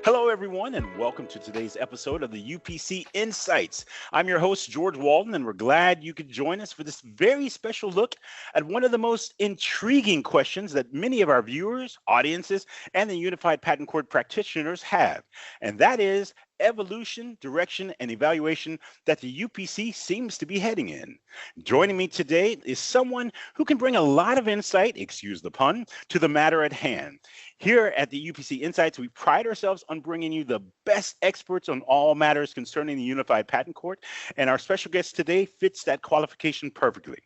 Hello, everyone, and welcome to today's episode of the UPC Insights. I'm your host, George Walden, and we're glad you could join us for this very special look at one of the most intriguing questions that many of our viewers, audiences, and the Unified Patent Court practitioners have, and that is evolution, direction, and evaluation that the UPC seems to be heading in. Joining me today is someone who can bring a lot of insight, excuse the pun, to the matter at hand. Here at the UPC Insights, we pride ourselves on bringing you the best experts on all matters concerning the Unified Patent Court, and our special guest today fits that qualification perfectly.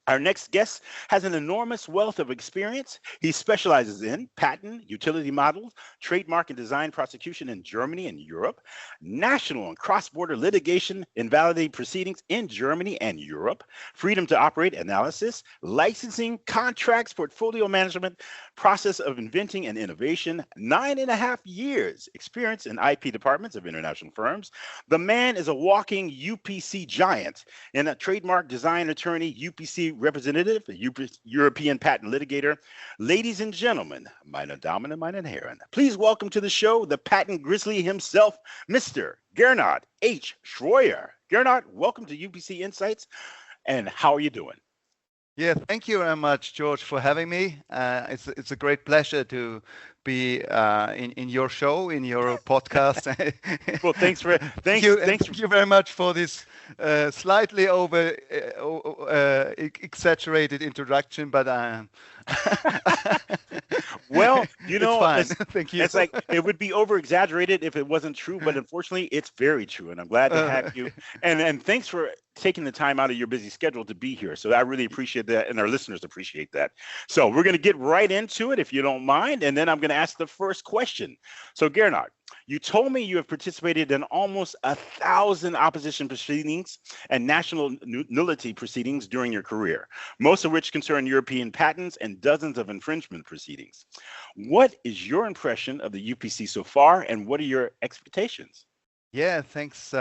Our next guest has an enormous wealth of experience. He specializes in patent, utility models, trademark and design prosecution in Germany and Europe, national and cross-border litigation, invalidity proceedings in Germany and Europe, freedom to operate analysis, licensing, contracts, portfolio management, process of inventing and innovation, 9.5 years experience in IP departments of international firms. The man is a walking UPC giant and a trademark design attorney, UPC representative, European patent litigator. Ladies and gentlemen, meine Damen und meine Herren, please welcome to the show the patent grizzly himself, Mr. Gernot H. Schröer. Gernot, welcome to UPC Insights, and how are you doing? Yeah, thank you very much, George, for having me. It's a great pleasure to be in your show, in your podcast. Well, thank you very much for this slightly exaggerated introduction, but well, you know, thank you. It's like it would be over exaggerated if it wasn't true, but unfortunately, it's very true, and I'm glad to have you. And thanks for taking the time out of your busy schedule to be here. So I really appreciate that, and our listeners appreciate that. So we're going to get right into it, if you don't mind, and then I'm going to ask the first question. So Gernot, you told me you have participated in almost 1,000 opposition proceedings and national nullity proceedings during your career, most of which concern European patents and dozens of infringement proceedings. What is your impression of the UPC so far, and what are your expectations? Yeah, thanks,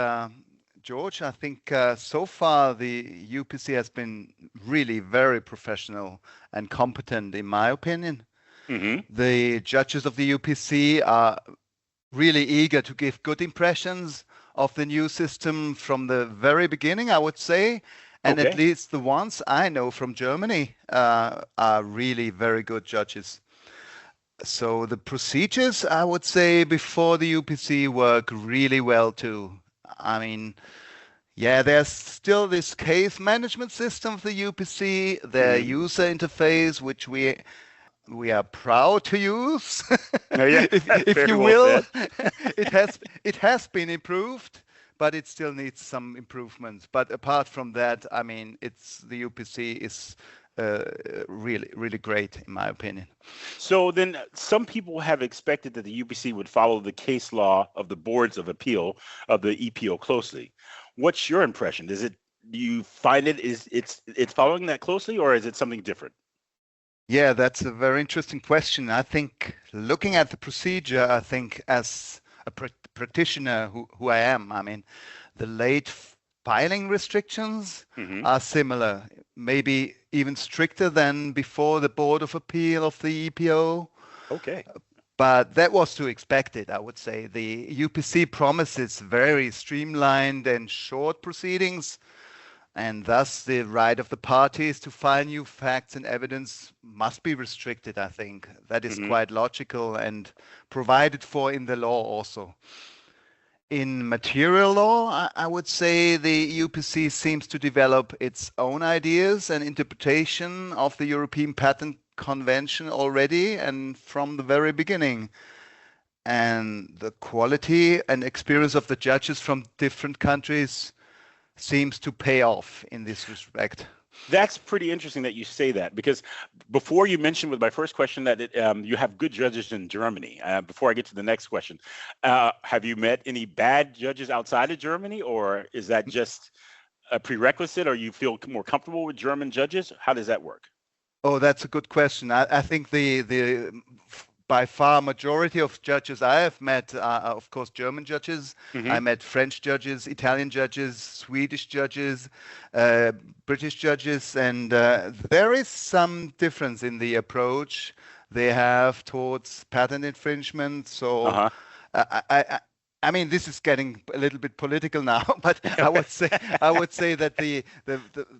George. I think so far the UPC has been really very professional and competent, in my opinion. Mm-hmm. The judges of the UPC are really eager to give good impressions of the new system from the very beginning, I would say. And Okay. at least the ones I know from Germany are really very good judges. So the procedures, I would say, before the UPC work really well too. I mean, yeah, there's still this case management system of the UPC, their user interface, which we are proud to use, if you will. It has been improved, but it still needs some improvements. But apart from that, I mean, the UPC is really great, in my opinion. So then some people have expected that the UPC would follow the case law of the boards of appeal of the EPO closely. What's your impression? Do you find it's following that closely, or is it something different? Yeah, that's a very interesting question. I think looking at the procedure, I think as a practitioner who I am, I mean, the late filing restrictions are similar, maybe even stricter than before the Board of Appeal of the EPO. Okay. But that was to expected, I would say. The UPC promises very streamlined and short proceedings, and thus the right of the parties to file new facts and evidence must be restricted, I think. That is quite logical and provided for in the law also. In material law, I would say the UPC seems to develop its own ideas and interpretation of the European Patent Convention already and from the very beginning. And the quality and experience of the judges from different countries seems to pay off in this respect. That's pretty interesting that you say that, because before you mentioned with my first question that you have good judges in Germany. Before I get to the next question, have you met any bad judges outside of Germany, or is that just a prerequisite, or you feel more comfortable with German judges? How does that work? Oh, that's a good question. I think the by far majority of judges I have met are, of course, German judges. I met French judges, Italian judges, Swedish judges, British judges, and there is some difference in the approach they have towards patent infringement. So I mean, this is getting a little bit political now, but I would say that the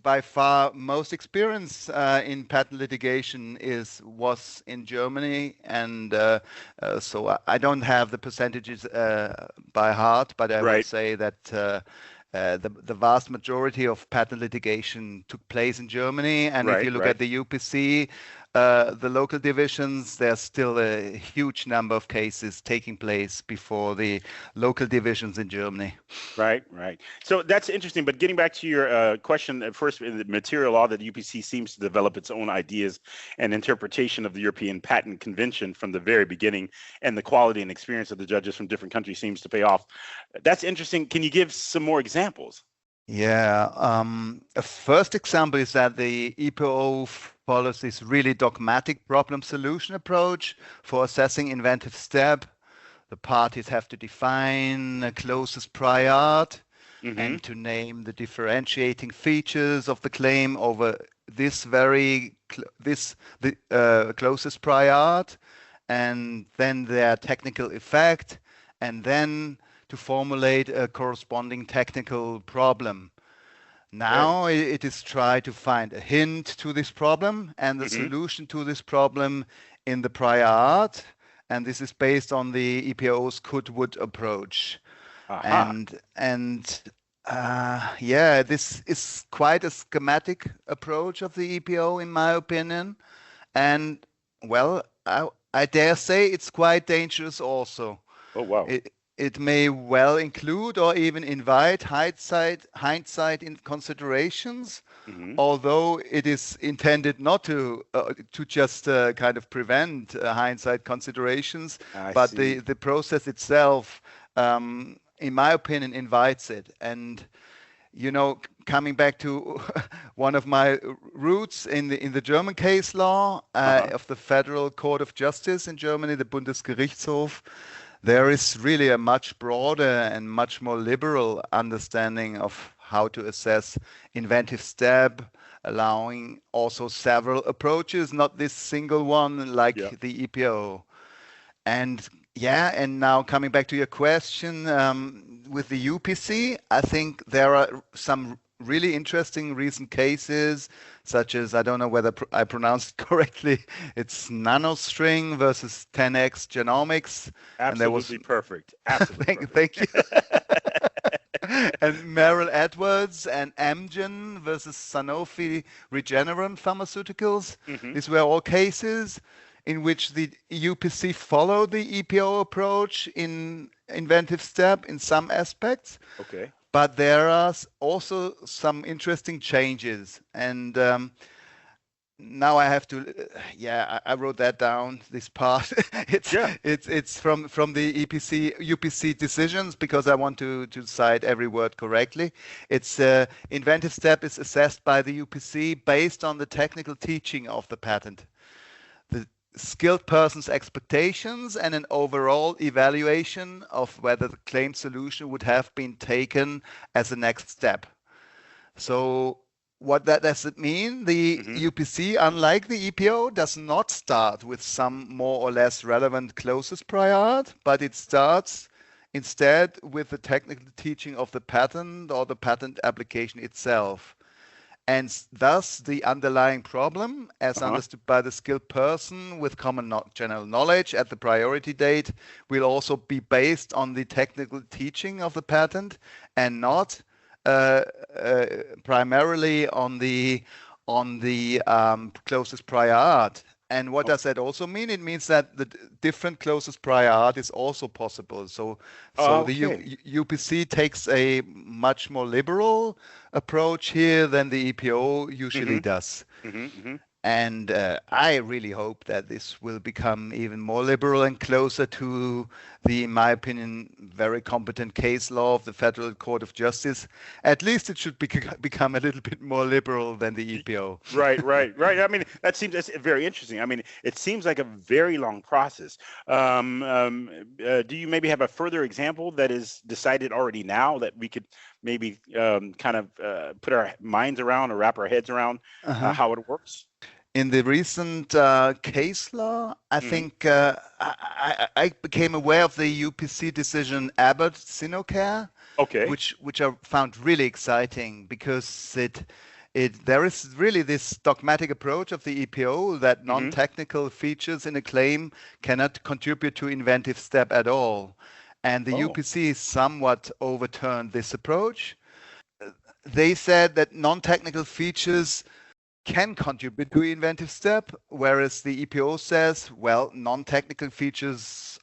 by far most experience in patent litigation was in Germany, and so I don't have the percentages by heart, but I would Right, say that the vast majority of patent litigation took place in Germany, and if right, you look right. at the UPC, the local divisions, there's still a huge number of cases taking place before the local divisions in Germany. Right, right. So that's interesting. But getting back to your question, first, in the material law, that UPC seems to develop its own ideas and interpretation of the European Patent Convention from the very beginning, and the quality and experience of the judges from different countries seems to pay off. That's interesting. Can you give some more examples? Yeah, a first example is that the EPO follows this really dogmatic problem solution approach for assessing inventive step. The parties have to define a closest prior art Mm-hmm. and to name the differentiating features of the claim over this very the closest prior art, and then their technical effect, and then to formulate a corresponding technical problem. Okay. Now it is try to find a hint to this problem and the Mm-hmm. solution to this problem in the prior art. And this is based on the EPO's could-would approach. Aha. And yeah, this is quite a schematic approach of the EPO, in my opinion. And well, I dare say it's quite dangerous also. Oh, wow. It may well include or even invite hindsight in considerations, Mm-hmm. although it is intended not to just kind of prevent hindsight considerations, I but see. the process itself, in my opinion, invites it. And coming back to one of my roots in the German case law Uh-huh. of the Federal Court of Justice in Germany, the Bundesgerichtshof, there is really a much broader and much more liberal understanding of how to assess inventive step, allowing also several approaches, not this single one Yeah. like the EPO. And yeah, and now coming back to your question, with the UPC, I think there are some really interesting recent cases, such as, I don't know whether I pronounced it correctly, it's nanostring versus 10x genomics. And there was, Absolutely perfect. Absolutely perfect. thank you. And Merrill Edwards and Amgen versus Sanofi Regeneron Pharmaceuticals. Mm-hmm. These were all cases in which the UPC followed the EPO approach in inventive step in some aspects, Okay. but there are also some interesting changes. And now I have to, yeah, I wrote that down, this part. it's Yeah. it's from the UPC decisions, because I want to cite every word correctly. It's inventive step is assessed by the UPC based on the technical teaching of the patent, the skilled person's expectations, and an overall evaluation of whether the claimed solution would have been taken as a next step. So what that does it mean? The Mm-hmm. UPC, unlike the EPO, does not start with some more or less relevant closest prior art, but it starts instead with the technical teaching of the patent or the patent application itself. And thus, the underlying problem, as Uh-huh. understood by the skilled person with common general knowledge at the priority date, will also be based on the technical teaching of the patent, and not primarily on the closest prior art. And what does that also mean? It means that the different closest prior art is also possible. So the Okay. UPC takes a much more liberal approach here than the EPO Mm-hmm. usually does. Mm-hmm. Mm-hmm. And I really hope that this will become even more liberal and closer to the, in my opinion, very competent case law of the Federal Court of Justice. At least it should become a little bit more liberal than the EPO. Right, right, right. I mean, that's very interesting. I mean, it seems like a very long process. Do you maybe have a further example that is decided already now that we could maybe kind of put our minds around or wrap our heads around Uh-huh. how it works? In the recent case law, I Hmm. think I became aware of the UPC decision Abbott Sinocare, Okay. which I found really exciting because it there is really this dogmatic approach of the EPO that Hmm. non-technical features in a claim cannot contribute to inventive step at all. And the Oh. UPC somewhat overturned this approach. They said that non-technical features can contribute to inventive step, whereas the EPO says, well, non-technical features,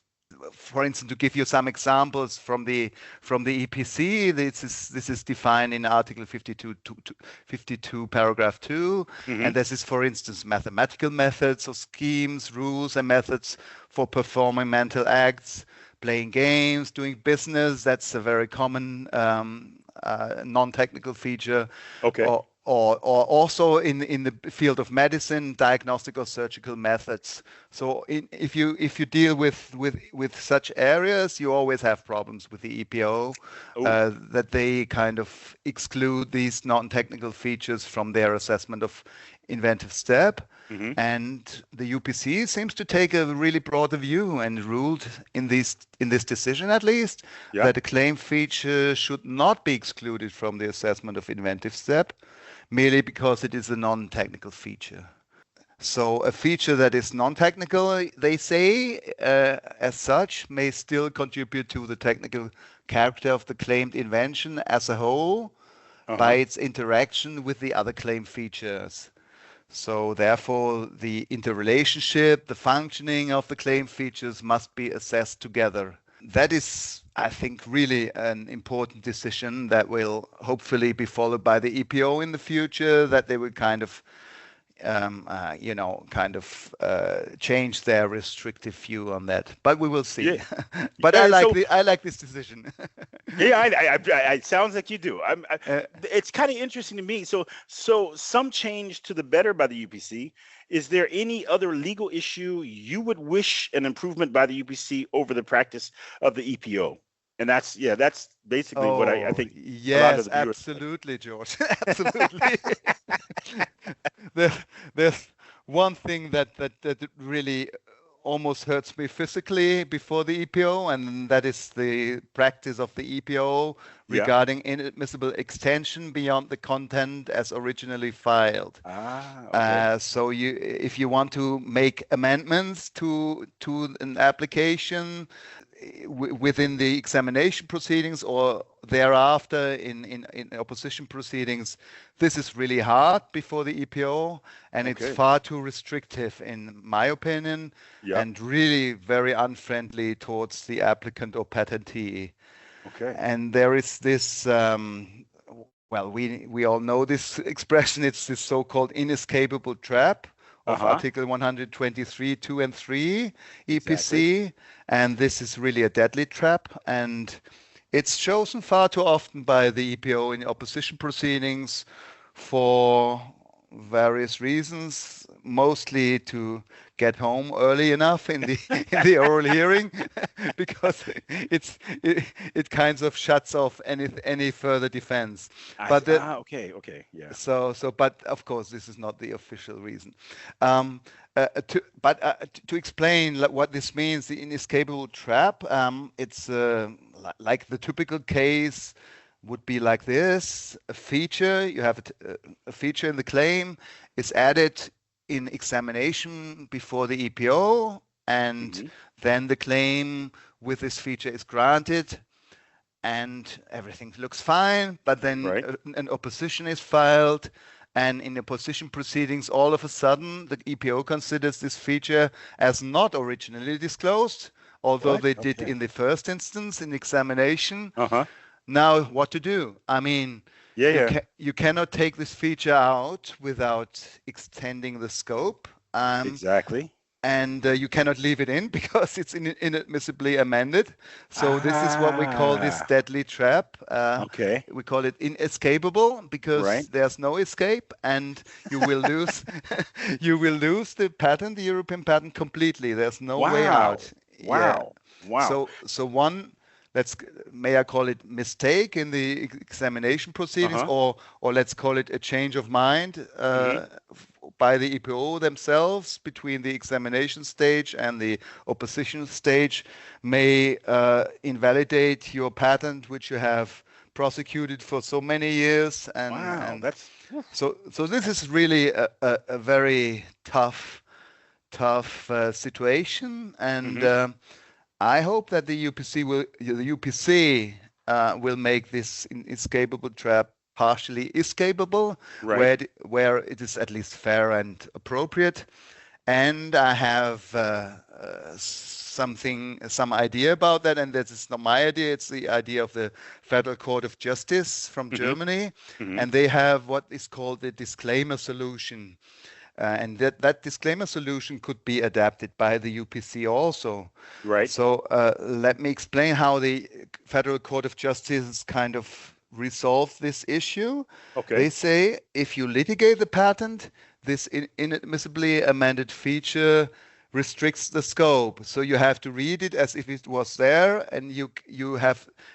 for instance, to give you some examples from the EPC, this is defined in Article 52 paragraph 2, Hmm. and this is, for instance, mathematical methods or schemes, rules, and methods for performing mental acts, playing games, doing business. That's a very common non-technical feature, Okay. or also in the field of medicine, diagnostic or surgical methods. So if you deal with such areas, you always have problems with the EPO, Oh. that they kind of exclude these non-technical features from their assessment of inventive step. Hmm. And the UPC seems to take a really broader view and ruled in this decision, at least, Yeah. that a claim feature should not be excluded from the assessment of inventive step, merely because it is a non-technical feature. So a feature that is non-technical, they say, as such, may still contribute to the technical character of the claimed invention as a whole by Uh-huh. its interaction with the other claim features. So therefore, the interrelationship, the functioning of the claim features must be assessed together. That is, I think, really an important decision that will hopefully be followed by the EPO in the future, that they will kind of change their restrictive view on that. But we will see. Yeah. But Yeah. So I like this decision. yeah, it sounds like you do. Uh, It's kind of interesting to me. So some change to the better by the UPC. Is there any other legal issue you would wish an improvement by the UPC over the practice of the EPO? And that's basically what I oh, think a lot of yes, the viewers. absolutely, George. Absolutely. There, there's one thing that really almost hurts me physically before the EPO, and that is the practice of the EPO Yeah. regarding inadmissible extension beyond the content as originally filed. Ah, okay. So if you want to make amendments to an application within the examination proceedings or thereafter in opposition proceedings, this is really hard before the EPO, and it's Okay. far too restrictive, in my opinion, Yeah. and really very unfriendly towards the applicant or patentee. Okay. And there is this, well, we all know this expression. It's this so-called inescapable trap of Uh-huh. Article 123, 2 and 3 Exactly. EPC, and this is really a deadly trap, and it's chosen far too often by the EPO in opposition proceedings for various reasons, mostly to get home early enough in the in the oral hearing, because it kind of shuts off any further defense. But Yeah. but of course this is not the official reason. To explain what this means, the inescapable trap, it's like the typical case would be like this: a feature, you have a feature in the claim, is added in examination before the EPO, and Hmm. then the claim with this feature is granted, and everything looks fine, but then Right. an opposition is filed, and in opposition proceedings, all of a sudden, the EPO considers this feature as not originally disclosed, although What? they did Okay. in the first instance in examination. Uh-huh. Now, what to do? I mean, Yeah, yeah. you cannot take this feature out without extending the scope. Exactly. And you cannot leave it in because it's inadmissibly amended. So this is what we call this Ah, deadly trap. okay. We call it inescapable because Right. there's no escape, and you will lose you will lose the patent, the European patent, completely. There's no way Wow. out. Yeah. Wow. Wow. So one, let's may I call it mistake in the examination proceedings, Uh-huh. or let's call it a change of mind Hmm. by the EPO themselves between the examination stage and the opposition stage may invalidate your patent, which you have prosecuted for so many years. Wow, And that's so this is really a very tough situation. And hmm I hope that the UPC will make this inescapable trap partially escapable, right. where it is at least fair and appropriate. And I have some idea about that, and that is not my idea. It's the idea of the Federal Court of Justice from hmm Germany, hmm and they have what is called the disclaimer solution. And that disclaimer solution could be adapted by the UPC also. Right. So let me explain how the Federal Court of Justice kind of resolved this issue. Okay. They say if you litigate the patent, this inadmissibly amended feature restricts the scope. So you have to read it as if it was there, and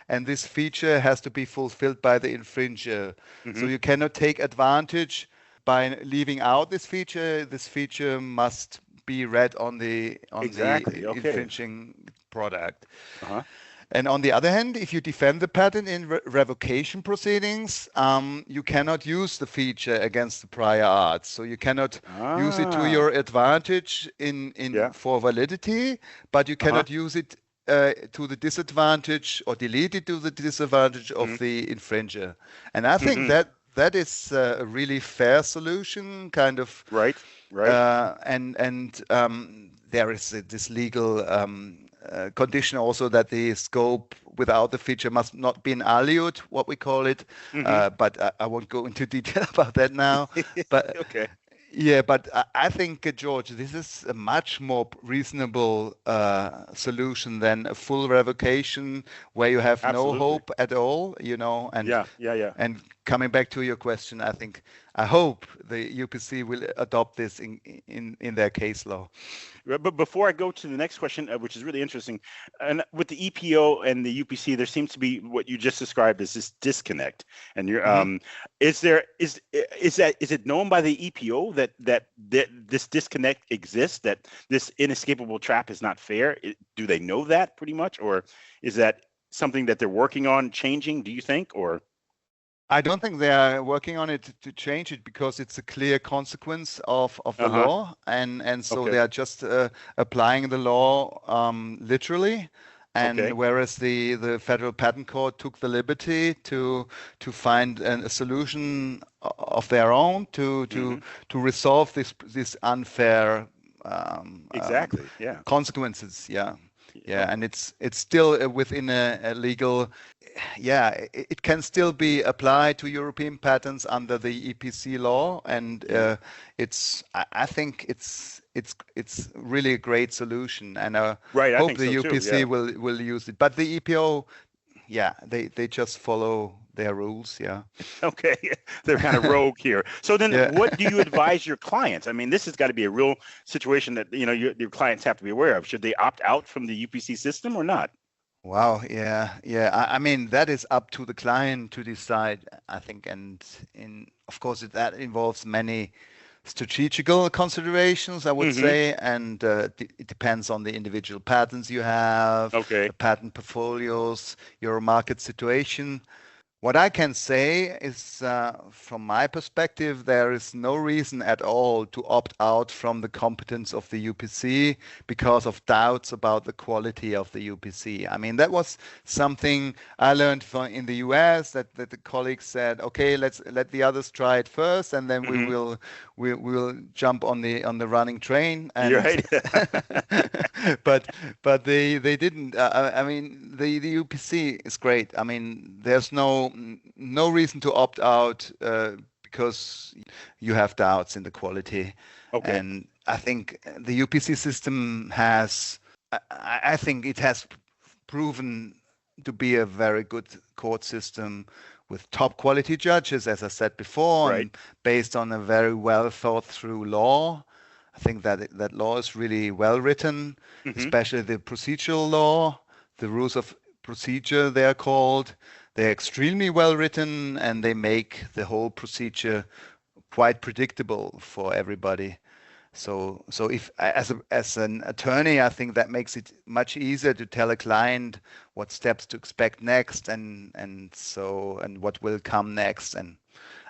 and this feature has to be fulfilled by the infringer. So hmm you cannot take advantage by leaving out this feature. This feature must be read on the Exactly. Okay. infringing product. Uh-huh. And on the other hand, if you defend the patent in revocation proceedings, you cannot use the feature against the prior art. So you cannot use it to Ah, your advantage in yeah. for validity, but you Uh-huh. cannot use it to the disadvantage or delete it to the disadvantage hmm of the infringer. And I think hmm that is a really fair solution, kind of, Right. Right. and there is this legal condition also that the scope without the feature must not be an aliud, what we call it. hmm But I won't go into detail about that now. But Okay. yeah, but I think, George, this is a much more reasonable solution than a full revocation where you have no Absolutely. hope at all, Yeah. Yeah. Yeah. and coming back to your question, I hope the UPC will adopt this in their case law. But before I go to the next question, which is really interesting, and with the EPO and the UPC, there seems to be what you just described as this disconnect. And you're, Mhm. is it known by the EPO that this disconnect exists, that this inescapable trap is not fair? Do they know that pretty much, or is that something that they're working on changing? Do you think, or? I don't think they are working on it to change it because it's a clear consequence of the Uh-huh. law, and so Okay. they are just applying the law literally. And Okay. whereas the Federal Patent Court took the liberty to find a solution of their own hmm to resolve this unfair Exactly. Yeah. consequences. Yeah. Oh, Yeah, and it's still within a legal, yeah, it can still be applied to European patents under the EPC law, and yeah. I think it's really a great solution, and I Right. I hope think the so too. UPC Yeah. will use it. But the EPO, yeah, they just follow their rules, yeah. Okay, they're kind of rogue here. So then, Yeah. what do you advise your clients? I mean, this has got to be a real situation that your clients have to be aware of. Should they opt out from the UPC system or not? Wow, yeah, yeah. I mean, that is up to the client to decide, I think, and of course that involves many strategical considerations, I would hmm say, and it depends on the individual patents you have, Okay. the patent portfolios, your market situation. What I can say is, from my perspective, there is no reason at all to opt out from the competence of the UPC because of doubts about the quality of the UPC. I mean, that was something I learned in the US that the colleagues said, okay, let's let the others try it first, and then hmm we will jump on the running train. You're And right. but they didn't. I mean, the UPC is great. I mean, there's no reason to opt out because you have doubts in the quality. Okay. And I think the UPC system has, I think it has proven to be a very good court system with top quality judges, as I said before, Right. and based on a very well thought through law. I think that law is really well written, hmm especially the procedural law, the rules of procedure they are called. They're extremely well written, and they make the whole procedure quite predictable for everybody. So if as an attorney, I think that makes it much easier to tell a client what steps to expect next, and what will come next. And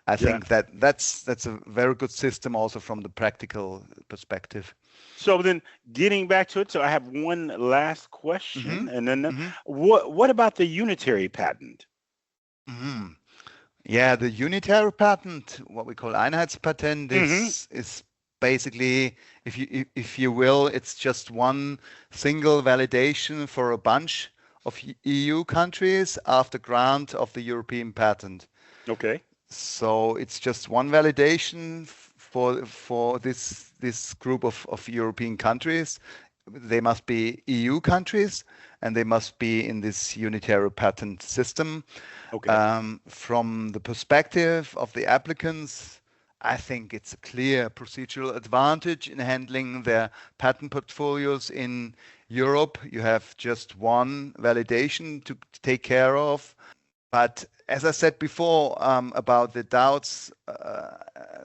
I think that's a very good system also from the practical perspective. So then, getting back to it, so I have one last question, and then what about the unitary patent? Yeah, the unitary patent, what we call Einheitspatent, is basically, if you will, it's just one single validation for a bunch of EU countries after grant of the European patent. Okay. So it's just one validation for this group of European countries. They must be EU countries, and they must be in this unitary patent system. Okay. From the perspective of the applicants, I think it's a clear procedural advantage in handling their patent portfolios in Europe. You have just one validation to take care of. But as I said before about the doubts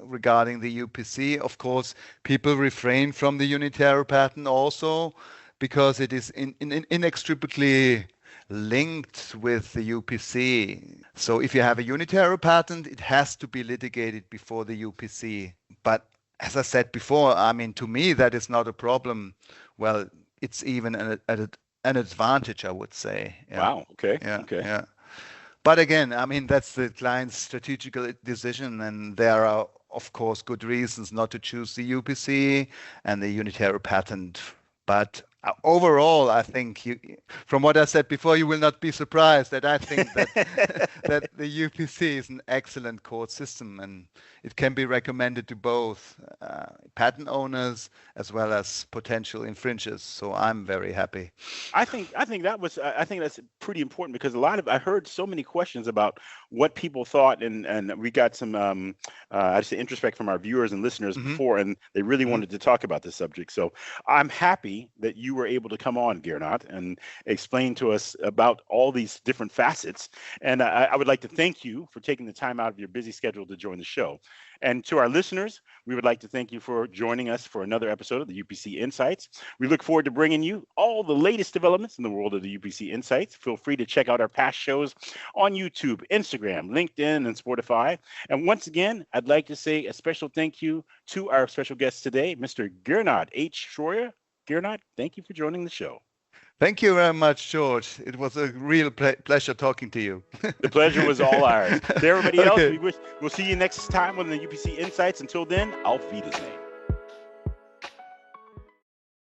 regarding the UPC, of course, people refrain from the unitary patent also because it is inextricably linked with the UPC. So if you have a unitary patent, it has to be litigated before the UPC. But as I said before, I mean, to me, that is not a problem. Well, it's even an advantage, I would say. Yeah. Wow. Okay. Yeah. Okay. Yeah. But again, I mean, that's the client's strategical decision, and there are, of course, good reasons not to choose the UPC and the unitary patent. But overall, I think from what I said before, you will not be surprised that I think that that the UPC is an excellent court system, and it can be recommended to both patent owners as well as potential infringers. So I'm very happy. I think that's pretty important, because I heard so many questions about what people thought, and we got some I'd say introspect from our viewers and listeners before, and they really wanted to talk about this subject. So I'm happy that you were able to come on, Gernot, and explain to us about all these different facets. And I would like to thank you for taking the time out of your busy schedule to join the show. And to our listeners, we would like to thank you for joining us for another episode of the UPC Insights. We look forward to bringing you all the latest developments in the world of the UPC Insights. Feel free to check out our past shows on YouTube, Instagram, LinkedIn, and Spotify. And once again, I'd like to say a special thank you to our special guest today, Mr. Gernot H. Schröer. Gernot, thank you for joining the show. Thank you very much, George. It was a real pleasure talking to you. The pleasure was all ours. To everybody else, we'll see you next time on the UPC Insights. Until then, auf Wiedersehen.